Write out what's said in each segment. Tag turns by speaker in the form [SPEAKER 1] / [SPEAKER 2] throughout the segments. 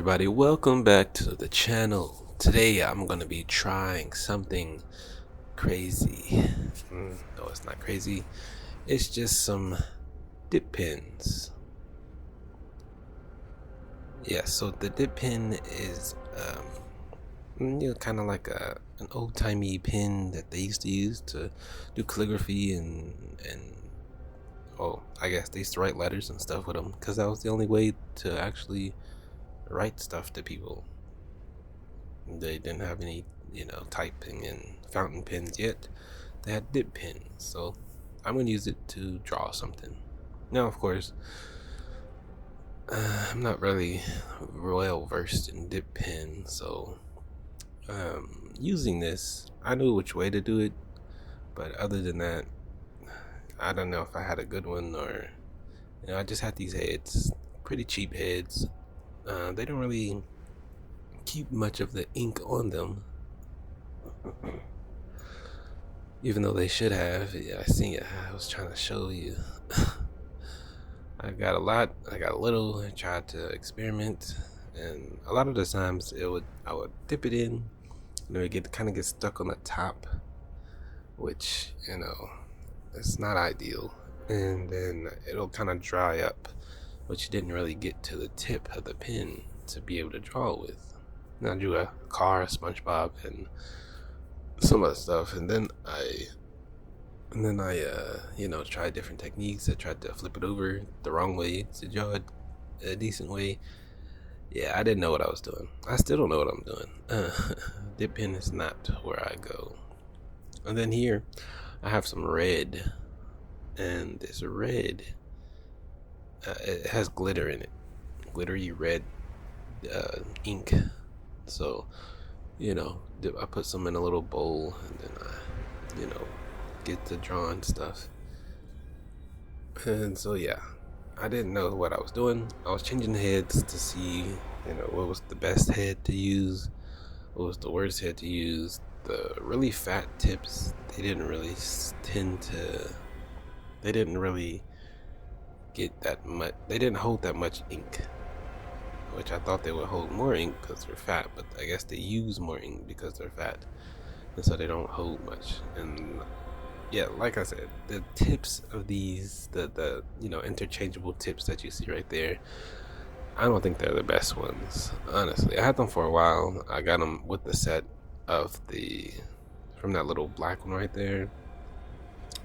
[SPEAKER 1] everybody, welcome back to the channel. Today I'm going to be trying something crazy. No, it's not crazy. It's just some dip pins. Yeah, so the dip pin is kind of like an old-timey pin that they used to use to do calligraphy and oh, I guess they used to write letters and stuff with them because that was the only way to actually write stuff to people. They didn't have any, typing and fountain pens yet. They had dip pens, so I'm going to use it to draw something. Now, of course, I'm not really well versed in dip pens, so using this, I knew which way to do it, but other than that, I don't know if I had a good one or, I just had these heads, pretty cheap heads. They don't really keep much of the ink on them, even though they should have. Yeah, I seen it. I was trying to show you. I got a lot, I got a little. I tried to experiment, and a lot of the times I would dip it in, and it would kind of get stuck on the top, which it's not ideal. And then it'll kind of dry up, which you didn't really get to the tip of the pen to be able to draw with. And I drew a car, a SpongeBob, and some other stuff, and then I tried different techniques. I tried to flip it over the wrong way to draw it a decent way. Yeah, I didn't know what I was doing. I still don't know what I'm doing. Dip pen is not where I go. And then here, I have some red, and this red, it has glitter in it, glittery red ink. So, I put some in a little bowl, and then I, get to drawing stuff. And so yeah, I didn't know what I was doing. I was changing heads to see, what was the best head to use, what was the worst head to use. The really fat tips, they didn't really they didn't really get that much, they didn't hold that much ink, which I thought they would hold more ink because they're fat, but I guess they use more ink because they're fat, and so they don't hold much. And yeah, like I said, the tips of these, the interchangeable tips that you see right there, I don't think they're the best ones, honestly. I had them for a while. I got them with the set of from that little black one right there,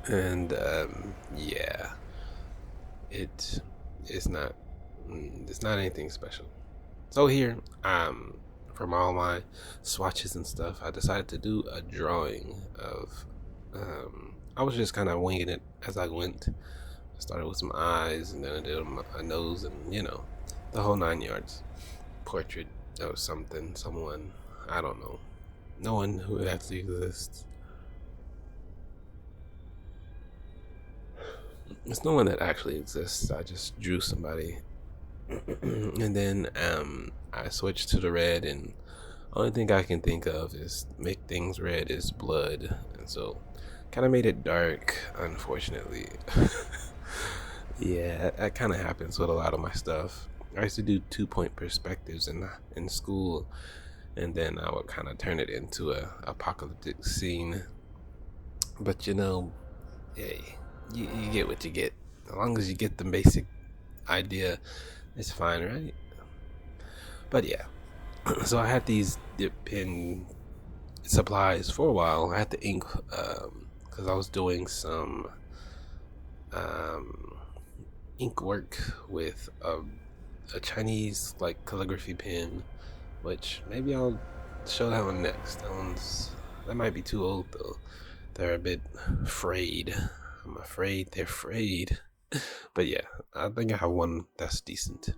[SPEAKER 1] and yeah, it's not it's not anything special. So here, from all my swatches and stuff, I decided to do a drawing of. I was just kind of winging it as I went. I started with some eyes, and then I did a nose, and the whole 9 yards. Portrait of someone, I don't know. No one who actually exists. It's no one that actually exists. I just drew somebody, and then I switched to the red, and only thing I can think of is make things red is blood, and so kind of made it dark, unfortunately. Yeah, that kind of happens with a lot of my stuff. I used to do 2-point perspectives in school, and then I would kind of turn it into a apocalyptic scene. But hey, you get what you get. As long as you get the basic idea, it's fine, right? But yeah, so I had these dip pen supplies for a while. I had the ink because I was doing some ink work with a Chinese like calligraphy pen, which maybe I'll show that one next. That might be too old though. They're a bit frayed. I'm afraid they're frayed. But yeah, I think I have one that's decent.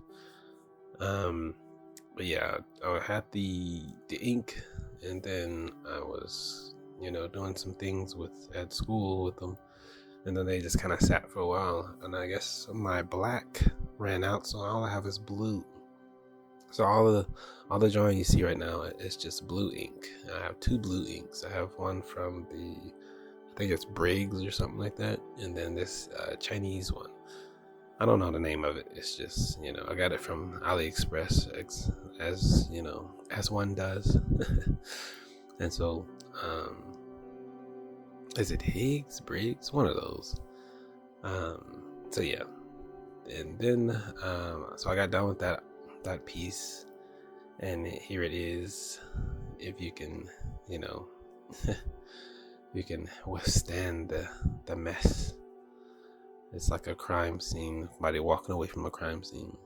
[SPEAKER 1] But yeah, I had the ink, and then I was doing some things at school with them, and then they just kind of sat for a while, and I guess my black ran out, so all I have is blue. So all the drawing you see right now is just blue ink. I have 2 blue inks. I have one from I think it's Briggs or something like that, and then this Chinese one. I don't know the name of it. It's just, I got it from AliExpress, as as one does. And so, is it Higgs, Briggs? One of those. So yeah, and then so I got done with that piece, and here it is. If you can, you can withstand the mess. It's like a crime scene, somebody walking away from a crime scene.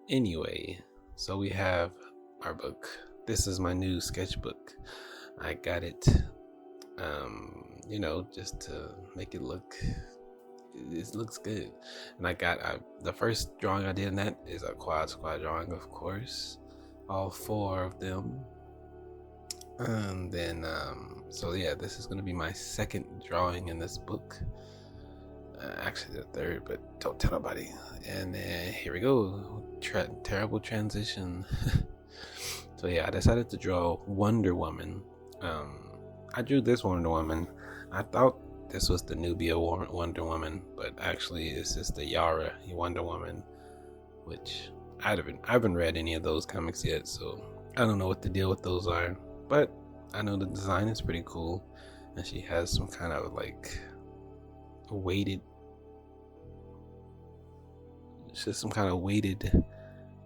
[SPEAKER 1] Anyway, so we have our book. This is my new sketchbook. I got it, just to make it look, it looks good. And the first drawing I did in that is a quad squad drawing, of course, all 4 of them. And then, so yeah, this is going to be my second drawing in this book. Actually the third, but don't tell nobody. And then here we go. Terrible transition. So yeah, I decided to draw Wonder Woman. I drew this Wonder Woman. I thought this was the Nubia Wonder Woman, but actually it's just the Yara Wonder Woman, which I haven't read any of those comics yet, so I don't know what the deal with those are. But I know the design is pretty cool, and she has some kind of like weighted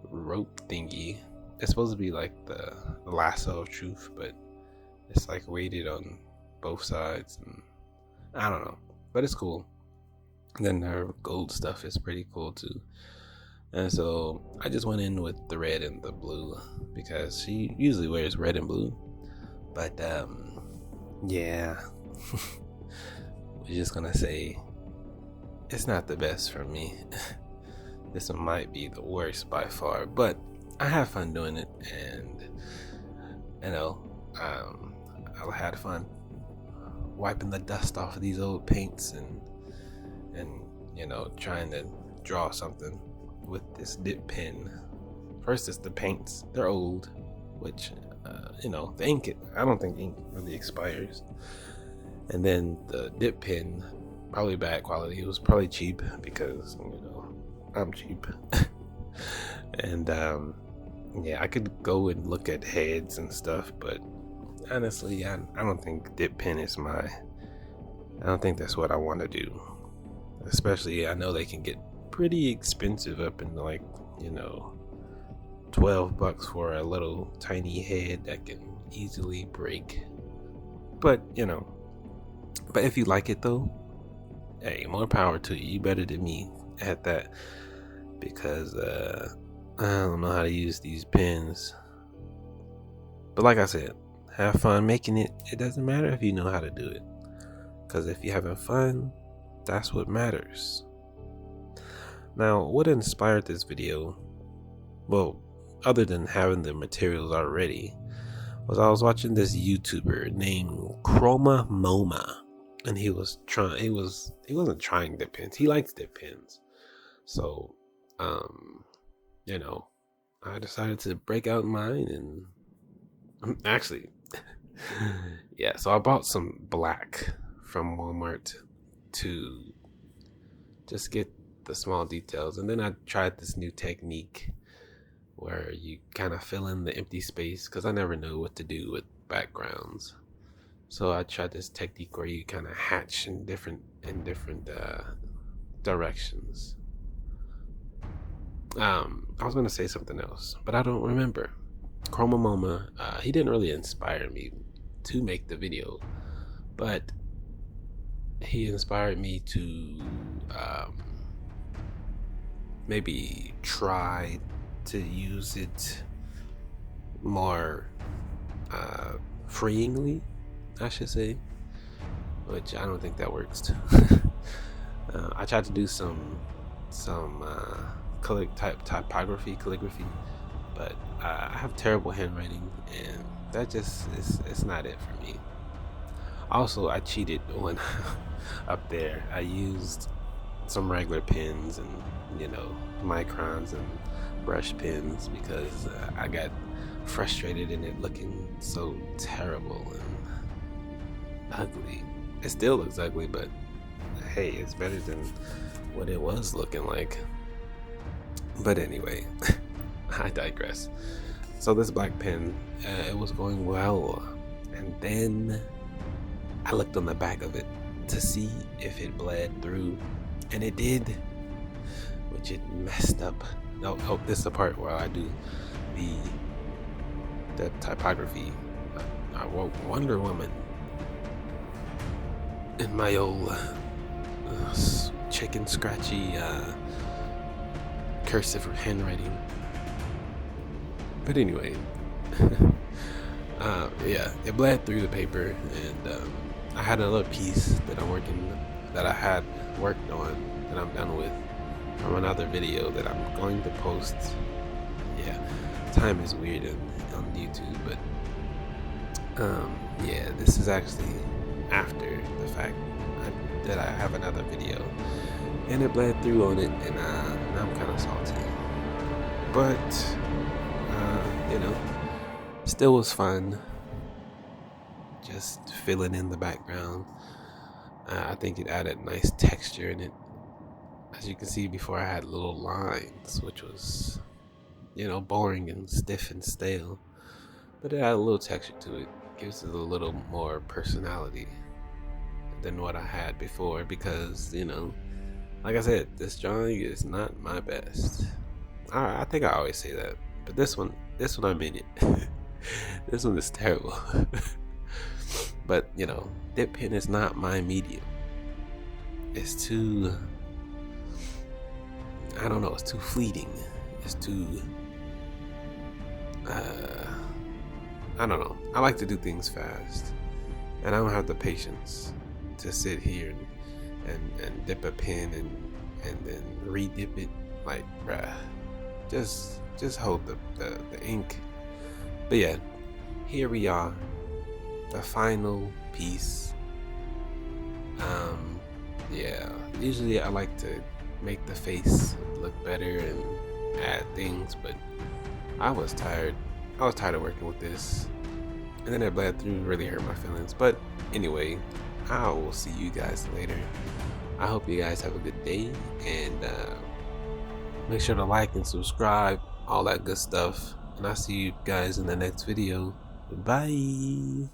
[SPEAKER 1] rope thingy. It's supposed to be like the lasso of truth, but it's like weighted on both sides, and I don't know, but it's cool. And then her gold stuff is pretty cool too. And so I just went in with the red and the blue because she usually wears red and blue. But yeah, we're just gonna say it's not the best for me. This one might be the worst by far, but I have fun doing it, and I had fun wiping the dust off of these old paints and trying to draw something with this dip pen. First, it's the paints; they're old, which the ink. I don't think ink really expires. And then the dip pen, probably bad quality. It was probably cheap because I'm cheap. And I could go and look at heads and stuff, but honestly, I don't think dip pen is I don't think that's what I want to do. Especially, I know they can get pretty expensive, up in like $12 for a little tiny head that can easily break. But but if you like it though, hey, more power to you. You better than me at that, because I don't know how to use these pens. But like I said, have fun making it. It doesn't matter if you know how to do it, because if you're having fun, that's what matters. Now, what inspired this video, well, other than having the materials already, was I was watching this YouTuber named Chroma Moma, and he wasn't trying dip pens. He likes dip pens. So, I decided to break out mine, and actually, yeah, so I bought some black from Walmart to just get the small details. And then I tried this new technique where you kind of fill in the empty space, because I never know what to do with backgrounds. So I tried this technique where you kind of hatch in different directions. I was going to say something else, but I don't remember. Chroma Moma, he didn't really inspire me to make the video, but he inspired me to maybe try to use it more freeingly, I should say, which I don't think that works. I tried to do some calligraphy, but I have terrible handwriting, and that just it's not it for me. Also, I cheated when up there. I used some regular pens and microns and brush pens, because I got frustrated in it looking so terrible and ugly. It still looks ugly, but hey, it's better than what it was looking like. But anyway, I digress. So this black pen, it was going well, and then I looked on the back of it to see if it bled through, and it did, which it messed up. Oh, this is the part where I do the typography. I wrote Wonder Woman in my old chicken scratchy cursive handwriting. But anyway, yeah, it bled through the paper, and I had another piece that I had worked on that I'm done with from another video that I'm going to post. Yeah, time is weird on YouTube, but yeah, this is actually after the fact that I have another video, and it bled through on it, and I'm kind of salty, but you know, still was fun just filling in the background. I think it added nice texture in it. As you can see, before I had little lines, which was, boring and stiff and stale, but it had a little texture to it. Gives it a little more personality than what I had before, because like I said, this drawing is not my best. I think I always say that, but this one I mean it. This one is terrible. But dip pen is not my medium. It's too, I don't know, it's too fleeting. It's too I don't know. I like to do things fast, and I don't have the patience to sit here and dip a pen and then re-dip it. Like, bruh, just hold the ink. But yeah, here we are, the final piece. Yeah, usually I like to make the face look better and add things, but I was tired of working with this, and then it bled through, really hurt my feelings. But anyway, I will see you guys later. I hope you guys have a good day, and make sure to like and subscribe, all that good stuff, and I'll see you guys in the next video. Bye.